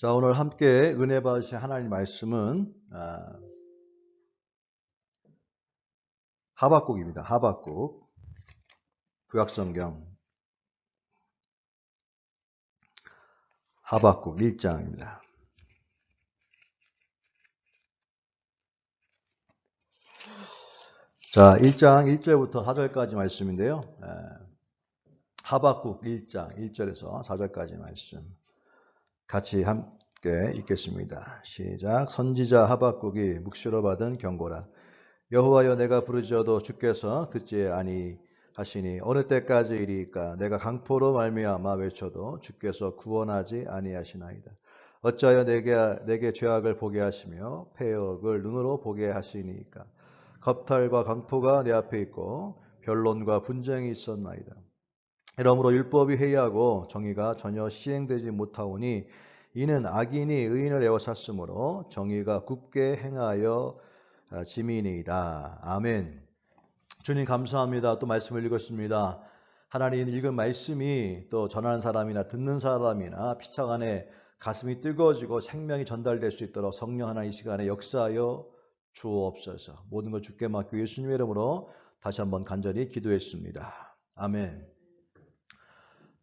자, 오늘 함께 은혜 받으신 하나님 말씀은 하박국입니다. 하박국 구약성경 하박국 1장입니다. 자, 1장 1절부터 4절까지 말씀인데요. 하박국 1장 1절에서 4절까지 말씀 같이 함께 읽겠습니다. 시작. 선지자 하박국이 묵시로 받은 경고라. 여호와여, 내가 부르짖어도 주께서 듣지 아니하시니 어느 때까지이리까? 내가 강포로 말미암아 외쳐도 주께서 구원하지 아니하시나이다. 어찌하여 내게 죄악을 보게 하시며 패역을 눈으로 보게 하시니까? 겁탈과 강포가 내 앞에 있고 변론과 분쟁이 있었나이다. 이러므로 율법이 회의하고 정의가 전혀 시행되지 못하오니 이는 악인이 의인을 에워쌌으므로 정의가 굽게 행하여 지민이다. 아멘. 주님 감사합니다. 또 말씀을 읽었습니다. 하나님 읽은 말씀이 또 전하는 사람이나 듣는 사람이나 피차 간에 가슴이 뜨거워지고 생명이 전달될 수 있도록 성령 하나님 이 시간에 역사하여 주옵소서. 모든 것 주께 맡기고 예수님의 이름으로 다시 한번 간절히 기도했습니다. 아멘.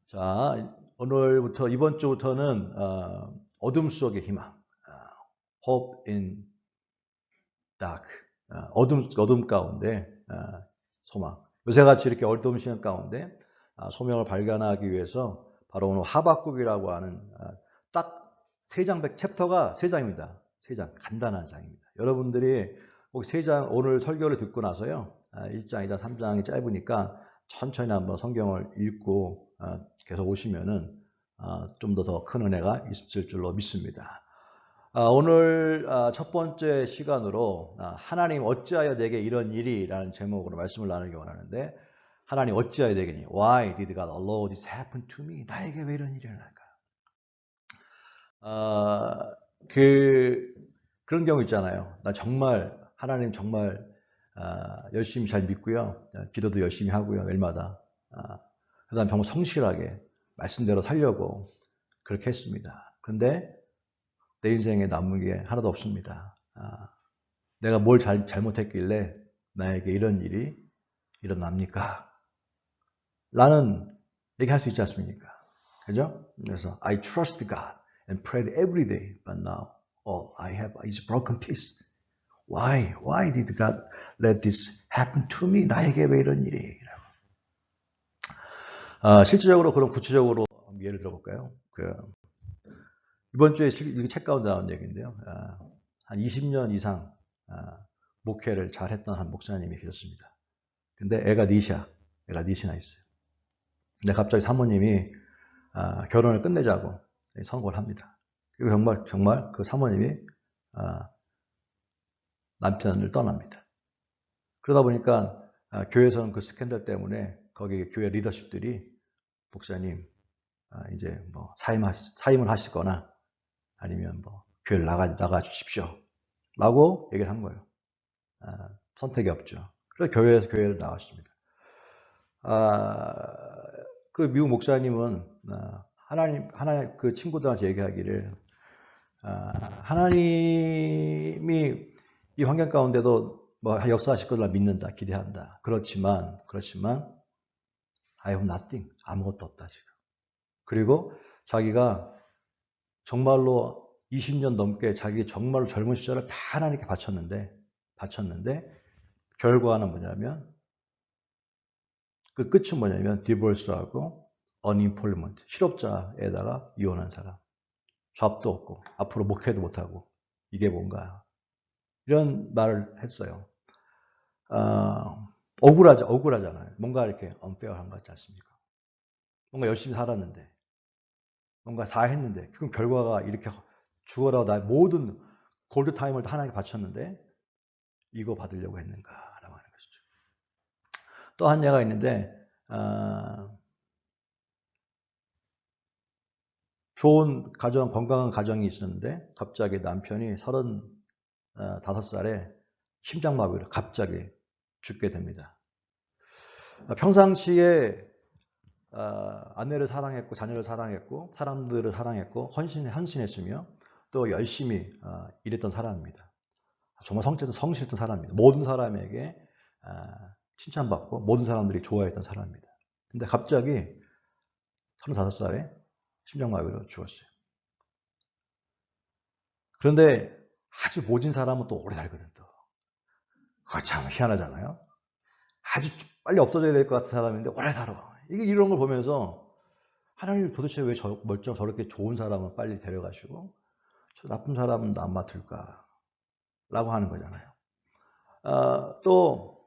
자, 오늘부터 이번 주부터는 어둠 속의 희망, Hope in dark, 어둠 가운데 소망. 요새같이 이렇게 어두운 시간 가운데 소명을 발견하기 위해서 바로 오늘 하박국이라고 하는 딱 3장 챕터가 3장입니다. 3장 간단한 장입니다. 여러분들이 꼭 3장 오늘 설교를 듣고 나서요, 1장, 2장, 3장이 짧으니까 천천히 한번 성경을 읽고 계속 오시면은 좀 더 큰 은혜가 있을 줄로 믿습니다. 오늘 첫 번째 시간으로 하나님 어찌하여 내게 이런 일이 라는 제목으로 말씀을 나누기 원하는데, 하나님 어찌하여 내게니? Why did God allow this happen to me? 나에게 왜 이런 일이 일어날까? 그런 경우 있잖아요. 나 정말 하나님 정말 열심히 잘 믿고요, 기도도 열심히 하고요, 매일마다. 그 다음 정말 성실하게 말씀대로 살려고 그렇게 했습니다. 그런데 내 인생에 남은 게 하나도 없습니다. 내가 뭘 잘못했길래 나에게 이런 일이 일어납니까? 라는 얘기할 수 있지 않습니까? 그죠? 그래서 I trust God and prayed every day, but now all I have is broken peace. Why did God let this happen to me? 나에게 왜 이런 일이? 실질적으로 그런 구체적으로 예를 들어볼까요? 이번 주에 이 책 가운데 나온 얘기인데요. 한 20년 이상 목회를 잘했던 한 목사님이 계셨습니다. 근데 애가 넷이나 있어요. 근데 갑자기 사모님이 결혼을 끝내자고 선고를 합니다. 그리고 정말 그 사모님이 남편을 떠납니다. 그러다 보니까 교회에서는 그 스캔들 때문에 거기 교회 리더십들이 목사님 이제 뭐 사임을 하시거나 아니면 뭐 교회를 나가 주십시오 라고 얘기를 한 거예요. 선택이 없죠. 그래서 교회를 나갔습니다. 그 미국 목사님은 하나님 그 친구들한테 얘기하기를 하나님이 이 환경 가운데도 뭐 역사하실 것을 믿는다, 기대한다. 그렇지만 I have nothing, 아무것도 없다 지금. 그리고 자기가 정말로 20년 넘게 자기 정말로 젊은 시절을 다 하나님께 바쳤는데 결과는 뭐냐면, 그 끝은 뭐냐면 디볼스하고 unemployment, 실업자에다가 이혼한 사람, 잡도 없고 앞으로 목회도 못하고 이게 뭔가, 이런 말을 했어요. 억울하잖아요. 뭔가 이렇게 unfair한 것 같지 않습니까? 뭔가 열심히 살았는데, 뭔가 다 했는데, 그럼 결과가 이렇게 죽어라, 나 모든 골드타임을 다 하나님께 바쳤는데 이거 받으려고 했는가라고 하는 것이죠. 또 한 예가 있는데, 좋은 가정, 건강한 가정이 있었는데 갑자기 남편이 35살에 심장마비로 갑자기 죽게 됩니다. 평상시에 아내를 사랑했고 자녀를 사랑했고 사람들을 사랑했고 헌신했으며 또 열심히 일했던 사람입니다. 정말 성실했던 사람입니다. 모든 사람에게 칭찬받고 모든 사람들이 좋아했던 사람입니다. 근데 갑자기 35살에 심장마비로 죽었어요. 그런데 아주 모진 사람은 또 오래 살거든 또. 그거 참 희한하잖아요. 아주 빨리 없어져야 될 것 같은 사람인데 오래 살아. 이게 이런 걸 보면서 하나님 도대체 왜 저렇게 좋은 사람은 빨리 데려가시고 저 나쁜 사람은 안 맡을까? 라고 하는 거잖아요. 또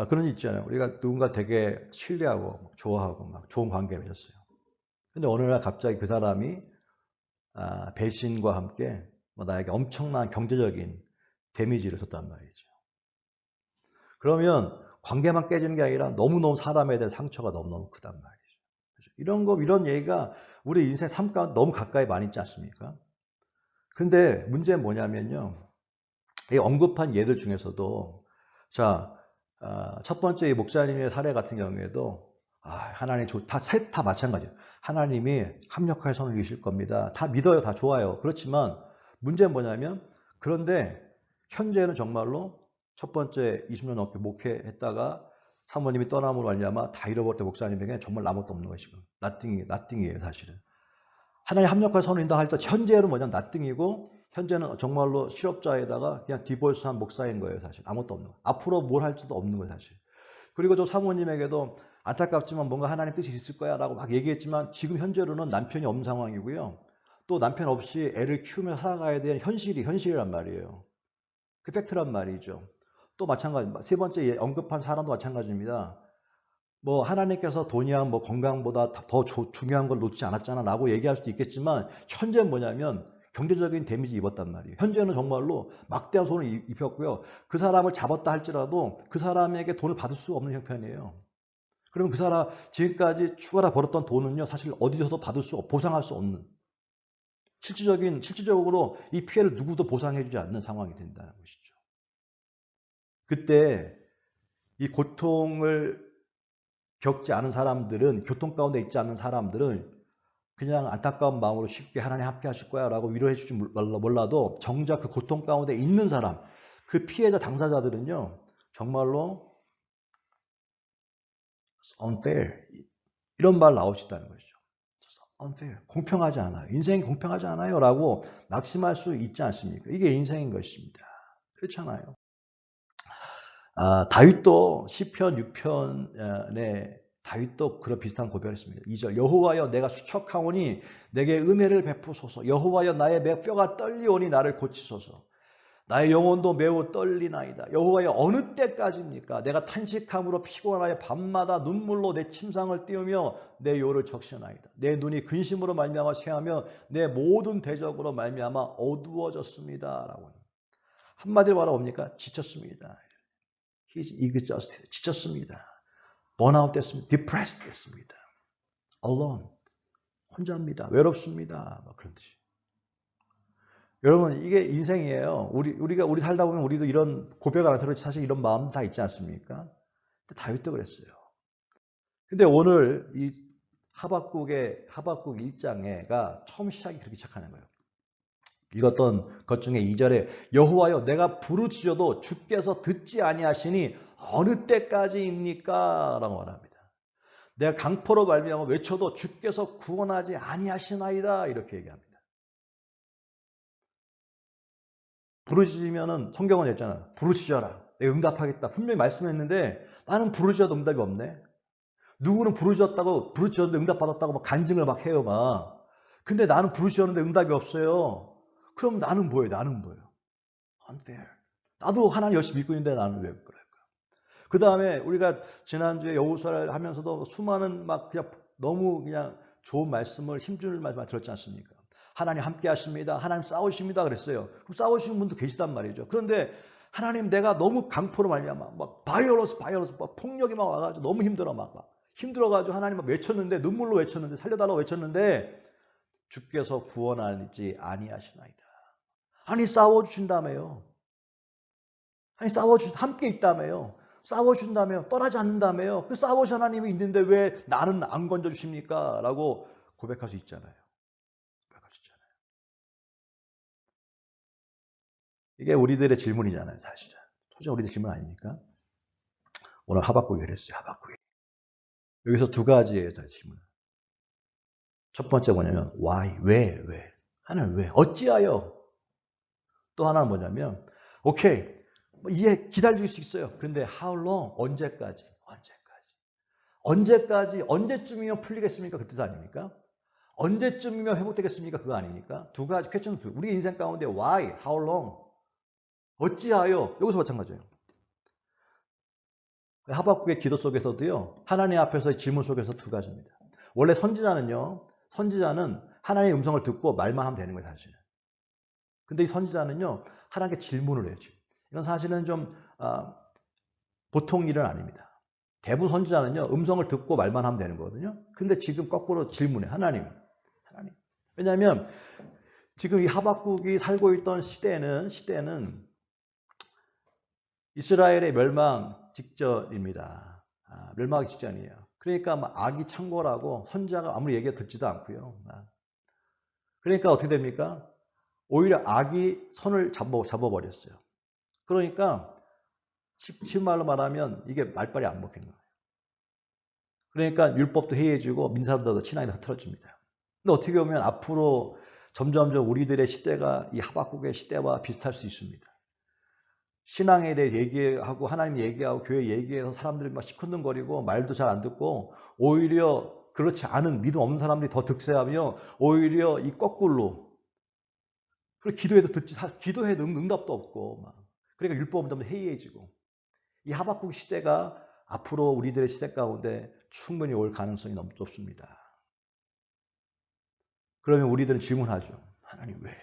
그런 일 있잖아요. 우리가 누군가 되게 신뢰하고 좋아하고 막 좋은 관계를 맺었어요. 근데 어느 날 갑자기 그 사람이 배신과 함께 나에게 엄청난 경제적인 데미지를 줬단 말이죠. 그러면 관계만 깨지는 게 아니라 너무너무 사람에 대한 상처가 너무너무 크단 말이죠. 이런 얘기가 우리 인생 삶 가운데 너무 가까이 많이 있지 않습니까? 근데 문제는 뭐냐면요. 이 언급한 예들 중에서도 자, 첫 번째 이 목사님의 사례 같은 경우에도 하나님 다 마찬가지예요. 하나님이 합력할 손을 이실 겁니다. 다 믿어요. 다 좋아요. 그렇지만 문제는 뭐냐면 그런데 현재는 정말로 첫 번째 20년 넘게 목회했다가 사모님이 떠남으로 말미암아 다 잃어버릴 때 목사님에게 정말 아무것도 없는 것이고 나띵이에요 사실은. 하나님 합력할 손을 인다 할 때 현재는 뭐냐면 나띵이고 현재는 정말로 실업자에다가 그냥 디볼스한 목사인 거예요 사실. 아무것도 없는 거예요. 앞으로 뭘 할지도 없는 거예요 사실. 그리고 저 사모님에게도 안타깝지만 뭔가 하나님 뜻이 있을 거야 라고 막 얘기했지만 지금 현재로는 남편이 없는 상황이고요. 또 남편 없이 애를 키우며 살아가야 되는 현실이란 말이에요. 그 팩트란 말이죠. 또 마찬가지, 세 번째 언급한 사람도 마찬가지입니다. 뭐 하나님께서 돈이야 뭐 건강보다 더 중요한 걸 놓지 않았잖아 라고 얘기할 수도 있겠지만 현재는 뭐냐면 경제적인 데미지 입었단 말이에요. 현재는 정말로 막대한 손을 입혔고요. 그 사람을 잡았다 할지라도 그 사람에게 돈을 받을 수 없는 형편이에요. 그러면 그 사람 지금까지 추가로 벌었던 돈은요 사실 어디서도 보상할 수 없는 실질적으로 이 피해를 누구도 보상해주지 않는 상황이 된다는 것이죠. 그때 이 고통을 겪지 않은 사람들은 교통 가운데 있지 않는 사람들은 그냥 안타까운 마음으로 쉽게 하나님 함께 하실 거야 라고 위로해 주지 몰라도 정작 그 고통 가운데 있는 사람 그 피해자 당사자들은요 정말로 unfair 이런 말 나올 수 있다는 거죠. unfair 공평하지 않아요. 인생이 공평하지 않아요 라고 낙심할 수 있지 않습니까? 이게 인생인 것입니다. 그렇잖아요. 다윗도 시편 6편에 다윗도 그런 비슷한 고백을 했습니다. 2절 여호와여 내가 수척하오니 내게 은혜를 베푸소서. 여호와여 나의 뼈가 떨리오니 나를 고치소서. 나의 영혼도 매우 떨리나이다. 여호와여 어느 때까지입니까? 내가 탄식함으로 피곤하여 밤마다 눈물로 내 침상을 띄우며 내 요를 적시나이다. 내 눈이 근심으로 말미암아 쇠하며 내 모든 대적으로 말미암아 어두워졌습니다. 라고 한마디로 말하면 뭡니까? 지쳤습니다. He's exhausted. 지쳤습니다. 번아웃 됐습니다. depressed 됐습니다. alone. 혼자입니다. 외롭습니다. 막 그런 뜻이. 여러분, 이게 인생이에요. 우리 살다 보면 우리도 이런 고백을 안 들었지 사실 이런 마음 다 있지 않습니까? 근데 다윗도 그랬어요. 근데 오늘 이 하박국 1장에가 처음 시작이 그렇게 시작하는 거예요. 읽었던 것 중에 2절에 여호와여 내가 부르짖어도 주께서 듣지 아니하시니 어느 때까지입니까? 라고 말합니다. 내가 강포로 말미암아 외쳐도 주께서 구원하지 아니하시나이다 이렇게 얘기합니다. 부르짖으면은 성경은 했잖아. 부르짖어라. 내가 응답하겠다. 분명히 말씀했는데 나는 부르짖어도 응답이 없네. 누구는 부르짖었는데 응답받았다고 막 간증을 막 해요 막. 근데 나는 부르짖었는데 응답이 없어요. 그럼 나는 뭐예요? unfair. 나도 하나님 열심히 믿고 있는데 나는 왜 그럴까? 그 다음에 우리가 지난주에 여호수아를 하면서도 수많은 막 그냥 너무 그냥 좋은 말씀을 힘주는 말씀 들었지 않습니까? 하나님 함께 하십니다. 하나님 싸우십니다. 그랬어요. 그럼 싸우시는 분도 계시단 말이죠. 그런데 하나님 내가 너무 강포로 말미암아 막 바이올런스 막 폭력이 막 와가지고 너무 힘들어 막 힘들어가지고 하나님 막 외쳤는데 눈물로 외쳤는데 살려달라고 외쳤는데 주께서 구원하지 아니하시나이다. 아니 싸워주신다며요. 아니 함께 있다며요. 싸워주신다며요. 떠나지 않는다며요. 그 싸워주신 하나님이 있는데 왜 나는 안 건져주십니까? 라고 고백할 수 있잖아요. 고백할 수 있잖아요. 이게 우리들의 질문이잖아요, 사실은. 솔직히 우리들 질문 아닙니까? 오늘 하박국이 그랬어요, 하박국이. 여기서 두 가지예요, 저 질문. 첫 번째 뭐냐면, why, 왜? 하나님 왜? 어찌하여? 또 하나는 뭐냐면, 오케이, 이해 기다릴 수 있어요. 그런데 how long? 언제까지? 언제쯤이면 풀리겠습니까? 그 뜻 아닙니까? 언제쯤이면 회복되겠습니까? 그거 아닙니까? 두 가지 퀘스천, 우리 인생 가운데 why, how long? 어찌하여? 여기서 마찬가지예요. 하박국의 기도 속에서도요, 하나님 앞에서의 질문 속에서 두 가지입니다. 원래 선지자는 하나님의 음성을 듣고 말만 하면 되는 거예요, 사실은. 근데 이 선지자는요, 하나님께 질문을 해요. 이건 사실은 좀 보통 일은 아닙니다. 대부분 선지자는요, 음성을 듣고 말만 하면 되는 거거든요. 근데 지금 거꾸로 질문해. 하나님. 왜냐하면 지금 이 하박국이 살고 있던 시대는 이스라엘의 멸망 직전입니다. 멸망하기 직전이에요. 그러니까 막 악이 창궐하고 선지자가 아무리 얘기 듣지도 않고요. 그러니까 어떻게 됩니까? 오히려 악이 선을 잡아버렸어요. 그러니까 쉬운 말로 말하면 이게 말빨이 안 먹히는 거예요. 그러니까 율법도 해이해지고 민사도 신앙이 흐트러집니다. 근데 어떻게 보면 앞으로 점점점 우리들의 시대가 이 하박국의 시대와 비슷할 수 있습니다. 신앙에 대해 얘기하고 하나님 얘기하고 교회 얘기해서 사람들이 막 시큰둥거리고 말도 잘 안 듣고 오히려 그렇지 않은 믿음 없는 사람들이 더 득세하며 오히려 이 거꾸로 그리고 기도해도 응답도 없고 막 그러니까 율법은 좀 해이해지고 이 하박국 시대가 앞으로 우리들의 시대 가운데 충분히 올 가능성이 너무 높습니다. 그러면 우리들은 질문하죠. 하나님 왜?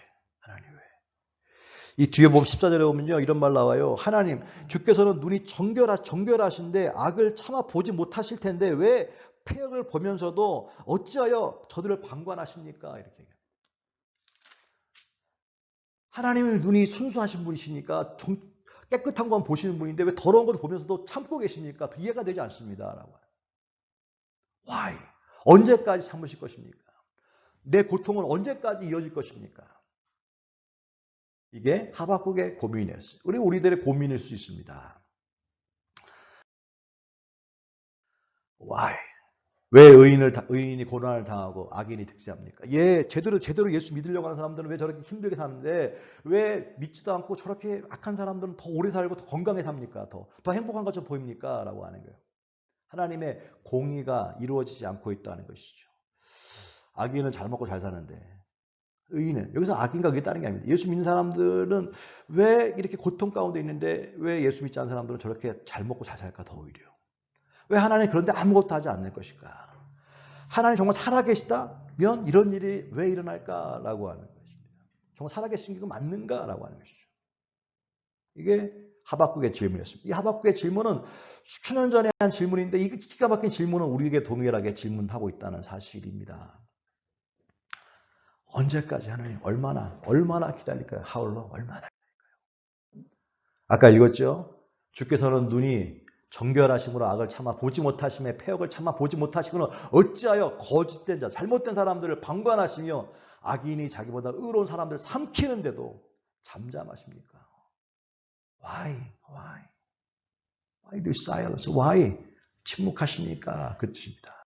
이 뒤에 보면 14절에 보면요. 이런 말 나와요. 하나님, 주께서는 눈이 정결하신데 악을 참아 보지 못하실 텐데 왜 폐역을 보면서도 어찌하여 저들을 방관하십니까? 이렇게 얘기해요. 하나님의 눈이 순수하신 분이시니까 깨끗한 건 보시는 분인데 왜 더러운 걸 보면서도 참고 계십니까? 이해가 되지 않습니다. 라고. Why? 언제까지 참으실 것입니까? 내 고통은 언제까지 이어질 것입니까? 이게 하박국의 고민이었어요. 우리들의 고민일 수 있습니다. Why? 왜 의인이 고난을 당하고 악인이 득세합니까? 제대로 예수 믿으려고 하는 사람들은 왜 저렇게 힘들게 사는데 왜 믿지도 않고 저렇게 악한 사람들은 더 오래 살고 더 건강해 삽니까? 더 행복한 것처럼 보입니까? 라고 하는 거예요. 하나님의 공의가 이루어지지 않고 있다는 것이죠. 악인은 잘 먹고 잘 사는데 의인은 여기서 악인과 그게 다른 게 아닙니다. 예수 믿는 사람들은 왜 이렇게 고통 가운데 있는데 왜 예수 믿지 않는 사람들은 저렇게 잘 먹고 잘 살까 더 오히려. 왜 하나님 그런데 아무것도 하지 않는 것일까? 하나님 정말 살아계시다면 이런 일이 왜 일어날까라고 하는 것입니다. 정말 살아계신 게 맞는가라고 하는 것이죠. 이게 하박국의 질문이었습니다. 이 하박국의 질문은 수천 년 전에 한 질문인데 이 기가 막힌 질문은 우리에게 동일하게 질문하고 있다는 사실입니다. 언제까지 하나님 얼마나 기다릴까요? How long? 얼마나 기다릴까요? 아까 읽었죠? 주께서는 눈이 정결하심으로 악을 참아 보지 못하심에 폐역을 참아 보지 못하시고는 어찌하여 거짓된 자 잘못된 사람들을 방관하시며 악인이 자기보다 의로운 사람들을 삼키는데도 잠잠하십니까? Why do silence? Why 침묵하십니까? 그 뜻입니다.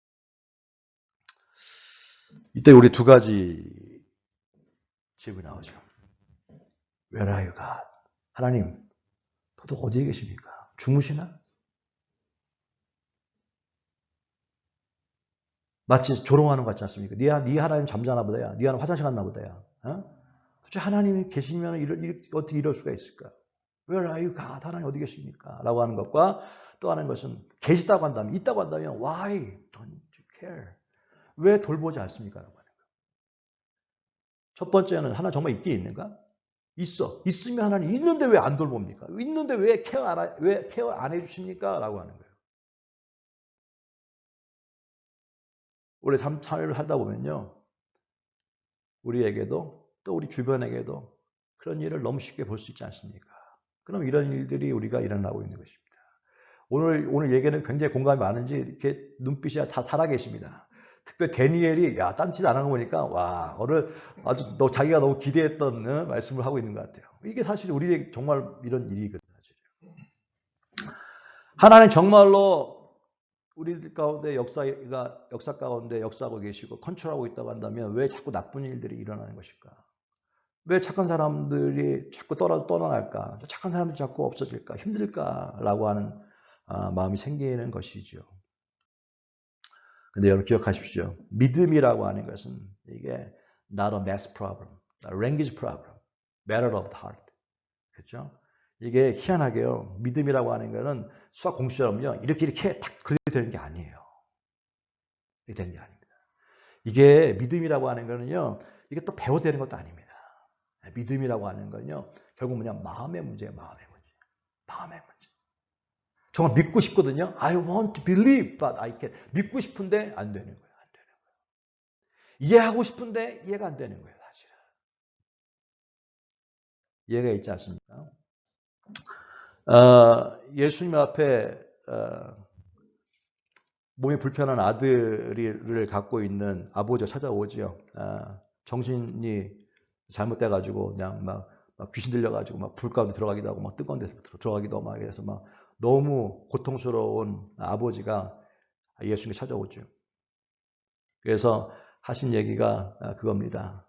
이때 우리 두 가지 질문이 나오죠. Where are you, God? 하나님 도대체 어디에 계십니까? 주무시나? 마치 조롱하는 것 같지 않습니까? 네 하나님 잠자나 보다야. 네 하나님 화장실 갔나 보다야. 도대체 하나님이 계시면 어떻게 이럴 수가 있을까? Where are you, God? 하나님 어디 계십니까? 라고 하는 것과 또 하는 것은 계시다고 한다면, 있다고 한다면 Why don't you care? 왜 돌보지 않습니까? 라고 하는 거예요. 첫 번째는 하나님 정말 있긴 있는가? 있어. 있으면 하나님 있는데 왜 안 돌봅니까? 있는데 왜 케어 안 해주십니까? 라고 하는 거예요. 우리 삶을 살다 보면요. 우리에게도 또 우리 주변에게도 그런 일을 너무 쉽게 볼 수 있지 않습니까? 그럼 이런 일들이 우리가 일어나고 있는 것입니다. 오늘 얘기는 굉장히 공감이 많은지 이렇게 눈빛이 다 살아계십니다. 특별히 데니엘이 딴짓 안 하는 거 보니까 와 오늘 아주 자기가 너무 기대했던 말씀을 하고 있는 것 같아요. 이게 사실 우리에게 정말 이런 일이거든요. 하나님 정말로 우리들 가운데 역사 가운데 역사하고 계시고 컨트롤하고 있다고 한다면 왜 자꾸 나쁜 일들이 일어나는 것일까? 왜 착한 사람들이 자꾸 떠나갈까? 착한 사람들이 자꾸 없어질까? 힘들까라고 하는 마음이 생기는 것이죠. 근데 여러분 기억하십시오. 믿음이라고 하는 것은 이게 not a math problem, a language problem, matter of the heart. 그렇죠? 이게 희한하게요. 믿음이라고 하는 것은 수학 공식처럼요. 이렇게 딱 그대로 되는 게 아니에요. 이렇게 되는 게 아닙니다. 이게 믿음이라고 하는 거는요. 이게 또 배워야 되는 것도 아닙니다. 믿음이라고 하는 건요. 결국 뭐냐? 마음의 문제예요. 마음의 문제. 마음의 문제. 정말 믿고 싶거든요. I want to believe, but I can't. 믿고 싶은데 안 되는 거예요. 안 되는 거예요. 이해하고 싶은데 이해가 안 되는 거예요. 사실은. 이해가 있지 않습니까? 예수님 앞에 몸이 불편한 아들을 갖고 있는 아버지가 찾아오지요. 정신이 잘못돼가지고 그냥 막 귀신 들려가지고 막 불 가운데 들어가기도 하고 막 뜨거운 데서 들어가기도 막 해서 막 너무 고통스러운 아버지가 예수님을 찾아오죠. 그래서 하신 얘기가 그겁니다.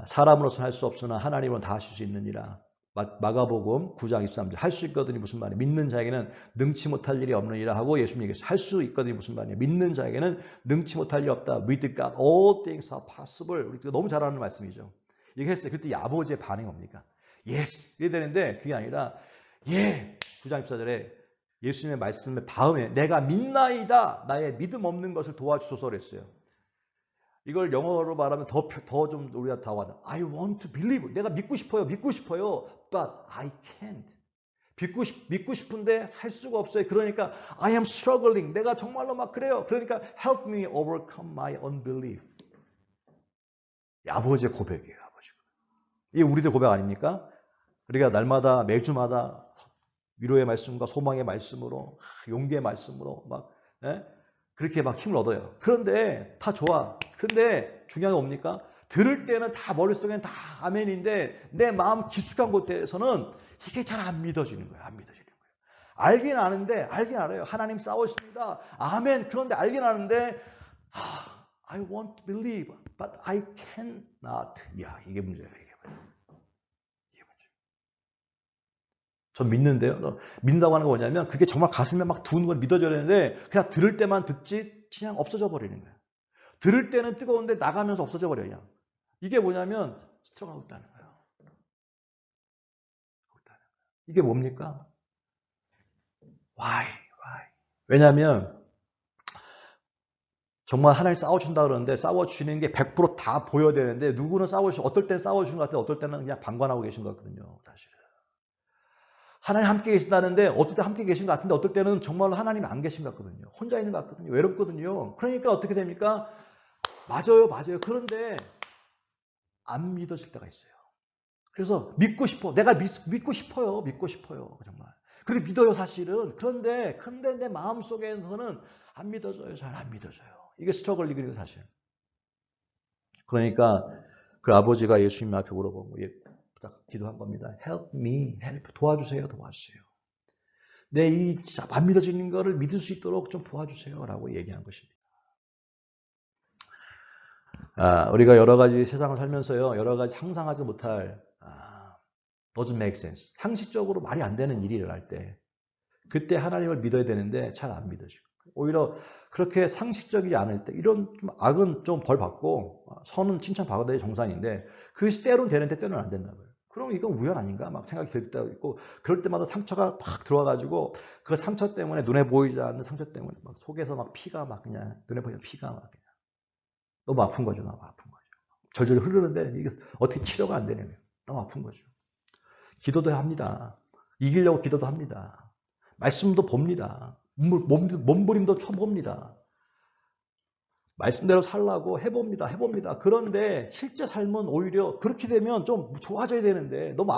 사람으로서는 할 수 없으나 하나님으로는 다 하실 수 있느니라. 마가복음 9장 23절. 할 수 있거든이 무슨 말이에요? 믿는 자에게는 능치 못할 일이 없느니라 하고 예수님 얘기했어요. 할 수 있거든이 무슨 말이에요? 믿는 자에게는 능치 못할 일이 없다. With God all things are possible. 우리가 너무 잘 아는 말씀이죠. 이게 했어요. 그때 아버지의 반응이 뭡니까? Yes. 이래 되는데 그게 아니라 9장 24절에 예수님의 말씀의 다음에 내가 믿나이다. 나의 믿음 없는 것을 도와주소서 그랬어요. 이걸 영어로 말하면 더 좀 우리가 다 와닿아. I want to believe. 내가 믿고 싶어요. But I can't. 믿고 싶은데 할 수가 없어요. 그러니까 I am struggling. 내가 정말로 막 그래요. 그러니까 help me overcome my unbelief. 아버지의 고백이에요. 아버지가. 이게 우리들 고백 아닙니까? 우리가 날마다 매주마다 위로의 말씀과 소망의 말씀으로 용기의 말씀으로 막 그렇게 막 힘을 얻어요. 그런데 다 좋아. 근데 중요한 게 뭡니까? 들을 때는 다 머릿속에는 다 아멘인데 내 마음 깊숙한 곳에서는 이게 잘 안 믿어지는 거예요. 안 믿어지는 거예요. 알긴 아는데 알긴 알아요. 하나님 싸우십니다. 아멘. 그런데 알긴 아는데 I want to believe but I cannot. 야, 이게 문제예요. 이게 문제. 전 믿는데요. 믿는다고 하는 거 뭐냐면 그게 정말 가슴에 막 두는 걸 믿어져야 되는데 그냥 들을 때만 듣지 그냥 없어져 버리는 거예요. 들을 때는 뜨거운데 나가면서 없어져 버려요. 이게 뭐냐면 스트럭하고 있다는 거예요. 이게 뭡니까? Why? 왜냐하면 정말 하나님 싸워준다 그러는데 싸워주시는 게 100% 다 보여야 되는데 누구는 어떨 때는 싸워주시는 것 같아요. 어떨 때는 그냥 방관하고 계신 것 같거든요. 사실은. 하나님 함께 계신다는데 어떨 때 함께 계신 것 같은데 어떨 때는 정말로 하나님이 안 계신 것 같거든요. 혼자 있는 것 같거든요. 외롭거든요. 그러니까 어떻게 됩니까? 맞아요. 그런데 안 믿어질 때가 있어요. 그래서 믿고 싶어. 내가 믿고 싶어요. 정말. 그리고 믿어요, 사실은. 그런데 내 마음속에서는 안 믿어져요. 잘 안 믿어져요. 이게 스트러글이거든요, 사실. 그러니까 그 아버지가 예수님 앞에 물어보고 기도한 겁니다. Help me, 도와주세요. 내 이 안 믿어지는 거를 믿을 수 있도록 좀 도와주세요라고 얘기한 것입니다. 우리가 여러 가지 세상을 살면서요, 여러 가지 상상하지 못할 doesn't make sense. 상식적으로 말이 안 되는 일이 일어날 때, 그때 하나님을 믿어야 되는데 잘 안 믿어지고, 오히려 그렇게 상식적이지 않을 때, 이런 악은 좀 벌 받고 선은 칭찬 받아야 정상인데, 그것이 때로는 되는데 때로는 안 된다 고요. 그럼 이건 우연 아닌가 막 생각이 들 때도 있고, 그럴 때마다 상처가 팍 들어와가지고 그 상처 때문에 눈에 보이지 않는 상처 때문에 막 속에서 막 피가 막 그냥 눈에 보이는 피가 막 그냥 너무 아픈 거죠. 절절히 흐르는데 이게 어떻게 치료가 안 되냐면 너무 아픈 거죠. 기도도 합니다. 이기려고 기도도 합니다. 말씀도 봅니다. 몸부림도 쳐봅니다. 말씀대로 살라고 해봅니다. 그런데 실제 삶은 오히려 그렇게 되면 좀 좋아져야 되는데 너무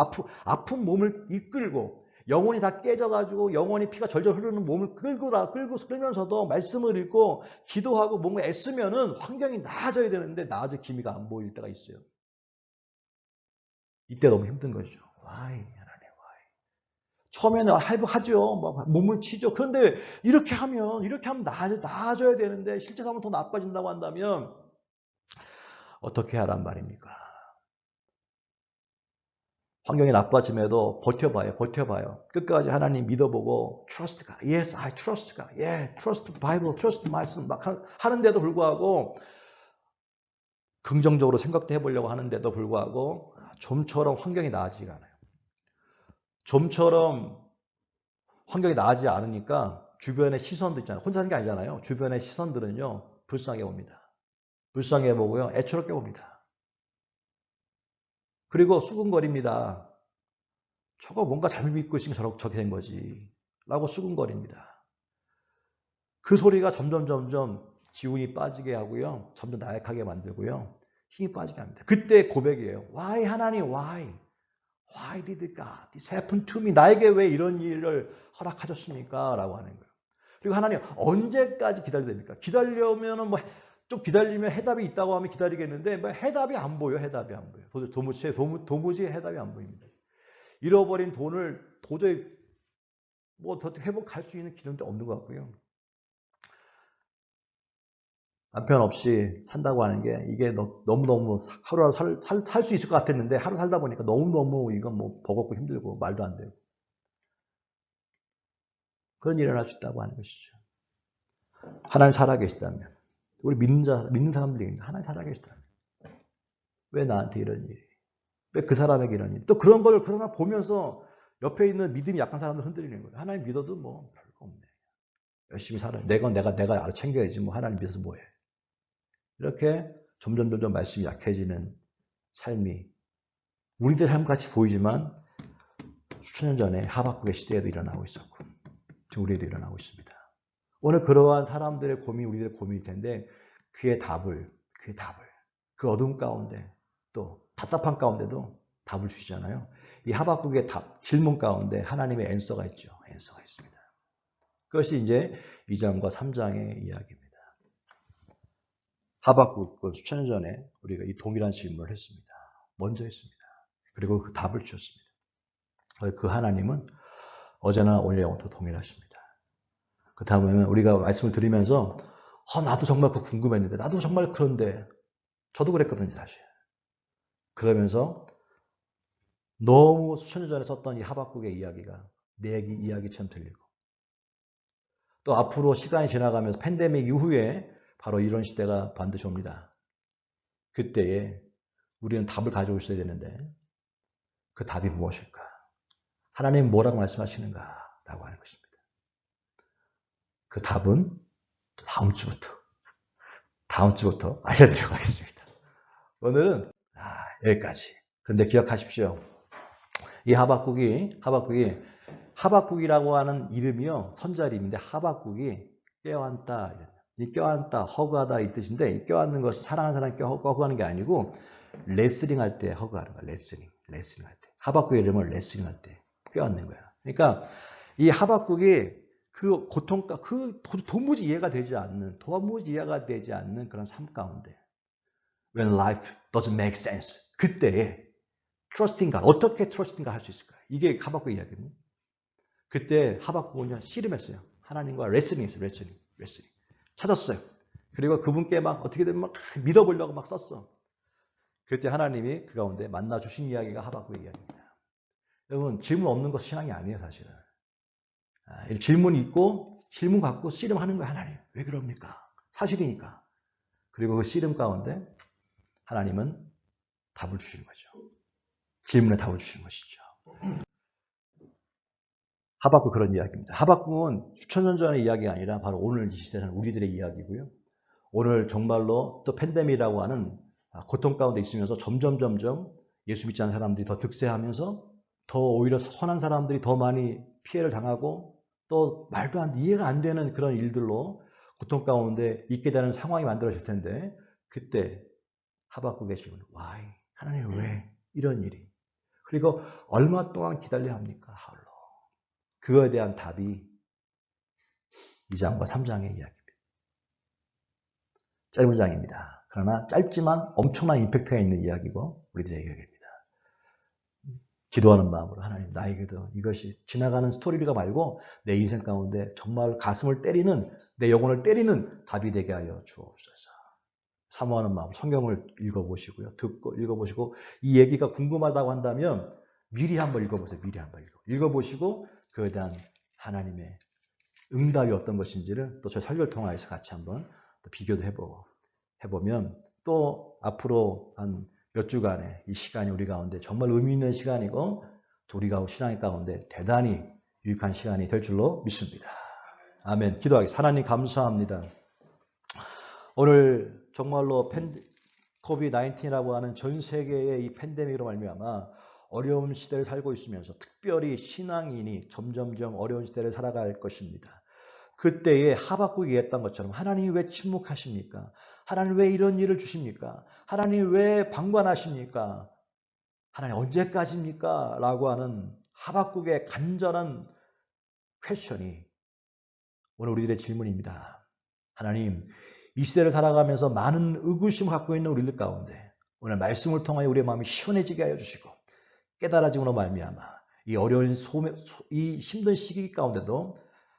아픈 몸을 이끌고 영혼이 다 깨져가지고 영혼이 피가 절절 흐르는 몸을 끌면서도 말씀을 읽고 기도하고 뭔가 애쓰면은 환경이 나아져야 되는데 나아질 기미가 안 보일 때가 있어요. 이때 너무 힘든 거죠. Why? 처음에는 하죠. 막 몸을 치죠. 그런데 이렇게 하면 나아져야 되는데 실제 상황은 더 나빠진다고 한다면 어떻게 하란 말입니까? 환경이 나빠짐에도 버텨봐요. 끝까지 하나님 믿어보고 trust God. Yes, I trust God. Yeah, trust Bible, trust 말씀 막 하는데도 불구하고 긍정적으로 생각도 해보려고 하는데도 불구하고 좀처럼 환경이 나아지지가 않아요. 좀처럼 환경이 나아지지 않으니까 주변의 시선도 있잖아요. 혼자 사는 게 아니잖아요. 주변의 시선들은요. 불쌍해 봅니다. 불쌍해 보고요. 애처롭게 봅니다. 그리고 수군거립니다. 저거 뭔가 잘못 믿고 있으니까 저렇게 된 거지. 라고 수군거립니다. 그 소리가 점점 기운이 빠지게 하고요. 점점 나약하게 만들고요. 힘이 빠지게 합니다. 그때 고백이에요. Why 하나님, why? Why did God this happen to me? 나에게 왜 이런 일을 허락하셨습니까? 라고 하는 거예요. 그리고 하나님 언제까지 기다려야 됩니까? 기다리려면 좀 기다리면 해답이 있다고 하면 기다리겠는데 해답이 안 보여. 도무지 해답이 안 보입니다. 잃어버린 돈을 도저히 더 회복할 수 있는 기준도 없는 것 같고요. 남편 없이 산다고 하는 게 이게 너무너무 하루라도 살 수 있을 것 같았는데 하루 살다 보니까 너무너무 이건 버겁고 힘들고 말도 안 되고 그런 일을 할 수 있다고 하는 것이죠. 하나님 살아계시다면 우리 믿는 사람들이 하나님 살아계시다면 왜 나한테 이런 일이 왜 그 사람에게 이런 일이 또 그런 걸 그러나 보면서 옆에 있는 믿음이 약한 사람들 흔들리는 거예요. 하나님 믿어도 별거 없네. 열심히 살아. 내가 알아 챙겨야지 하나님 믿어서 뭐해. 이렇게 점점 말씀이 약해지는 삶이 우리들 삶같이 보이지만 수천 년 전에 하박국의 시대에도 일어나고 있었고 지금 우리에도 일어나고 있습니다. 오늘 그러한 사람들의 고민이 우리들의 고민일 텐데 그의 답을 그 어둠 가운데 또 답답한 가운데도 답을 주시잖아요. 이 하박국의 질문 가운데 하나님의 앤서가 있죠. 앤서가 있습니다. 그것이 이제 2장과 3장의 이야기입니다. 하박국 수천 년 전에 우리가 이 동일한 질문을 했습니다. 먼저 했습니다. 그리고 그 답을 주셨습니다. 그 하나님은 어제나 오늘 영원토록 동일하십니다. 그 다음에 우리가 말씀을 드리면서 나도 정말 그거 궁금했는데 나도 정말 그런데 저도 그랬거든요 사실. 그러면서 너무 수천 년 전에 썼던 이 하박국의 이야기가 내 이야기처럼 들리고 또 앞으로 시간이 지나가면서 팬데믹 이후에 바로 이런 시대가 반드시 옵니다. 그때에 우리는 답을 가지고 있어야 되는데 그 답이 무엇일까? 하나님 뭐라고 말씀하시는가? 라고 하는 것입니다. 그 답은 다음 주부터 알려드리도록 하겠습니다. 오늘은 여기까지. 근데 기억하십시오. 이 하박국이라고 하는 이름이요. 선자림인데 하박국이 껴안다. 이 껴안다, 허그하다 이 뜻인데 이 껴안는 것은 사랑하는 사람 허그하는 게 아니고 레슬링 할 때 허그하는 거야. 레슬링 할 때. 하박국의 이름을 레슬링 할 때 껴안는 거야. 그러니까 이 하박국이 그 고통과 도무지 이해가 되지 않는 그런 삶 가운데 when life doesn't make sense 그때에 trusting God 어떻게 trusting God 할 수 있을까? 이게 하박국 이야기거든요. 그때 하박국은 씨름했어요. 하나님과 레슬링했어요. 레슬링 찾았어요. 그리고 그분께 어떻게 되면 믿어보려고 썼어. 그때 하나님이 그 가운데 만나 주신 이야기가 하박국의 이야기입니다. 여러분 질문 없는 것은 신앙이 아니에요 사실은. 질문이 있고 질문 갖고 씨름하는 거예요. 하나님 왜 그럽니까? 사실이니까. 그리고 그 씨름 가운데 하나님은 답을 주시는 거죠. 질문에 답을 주시는 것이죠. 하박국 그런 이야기입니다. 하박국은 수천 년 전의 이야기가 아니라 바로 오늘 이 시대는 우리들의 이야기고요. 오늘 정말로 또 팬데믹이라고 하는 고통 가운데 있으면서 점점 예수 믿지 않는 사람들이 더 득세하면서 더 오히려 선한 사람들이 더 많이 피해를 당하고 또 말도 이해가 안 되는 그런 일들로 고통 가운데 있게 되는 상황이 만들어질 텐데 그때 하박국의 질문 why? 하나님 왜 이런 일이? 그리고 얼마 동안 기다려야 합니까? How long? 그거에 대한 답이 2장과 3장의 이야기입니다. 짧은 장입니다. 그러나 짧지만 엄청난 임팩트가 있는 이야기고 우리들의 이야기입니다. 기도하는 마음으로 하나님 나에게도 이것이 지나가는 스토리가 말고 내 인생 가운데 정말 가슴을 때리는 내 영혼을 때리는 답이 되게 하여 주옵소서. 사모하는 마음 성경을 읽어보시고요. 듣고 읽어보시고 이 얘기가 궁금하다고 한다면 미리 한번 읽어보세요. 미리 한번 읽어보시고 그에 대한 하나님의 응답이 어떤 것인지를 또 저 설교를 통해서 같이 한번 또 비교도 해보면 또 앞으로 한 몇 주간의 이 시간이 우리 가운데 정말 의미 있는 시간이고 또 우리가 신앙의 가운데 대단히 유익한 시간이 될 줄로 믿습니다. 아멘. 기도하겠습니다. 하나님 감사합니다. 오늘 정말로 코비드-19이라고 하는 전 세계의 이 팬데믹으로 말미암아 어려운 시대를 살고 있으면서 특별히 신앙인이 점점점 어려운 시대를 살아갈 것입니다. 그때에 하박국이 얘기했던 것처럼 하나님 왜 침묵하십니까? 하나님 왜 이런 일을 주십니까? 하나님 왜 방관하십니까? 하나님 언제까지입니까? 라고 하는 하박국의 간절한 퀘션이 오늘 우리들의 질문입니다. 하나님, 이 시대를 살아가면서 많은 의구심을 갖고 있는 우리들 가운데 오늘 말씀을 통하여 우리의 마음이 시원해지게 하여 주시고 깨달아짐으로 말미암아 이 어려운 이 힘든 시기 가운데도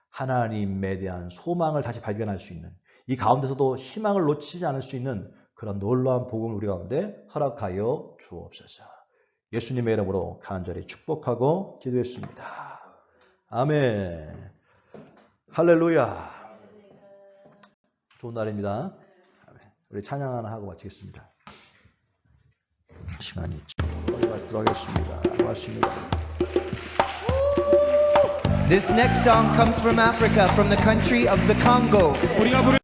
하나님에 대한 소망을 다시 발견할 수 있는 이 가운데서도 희망을 놓치지 않을 수 있는 그런 놀라운 복음을 우리 가운데 허락하여 주옵소서. 예수님의 이름으로 간절히 축복하고 기도했습니다. 아멘. 할렐루야. 좋은 날입니다. 아멘. 우리 찬양 하나 하고 마치겠습니다. 시간이 있죠. 들어가겠습니다. 고맙습니다. This next song comes from Africa, from the country of the Congo. 우리가 부를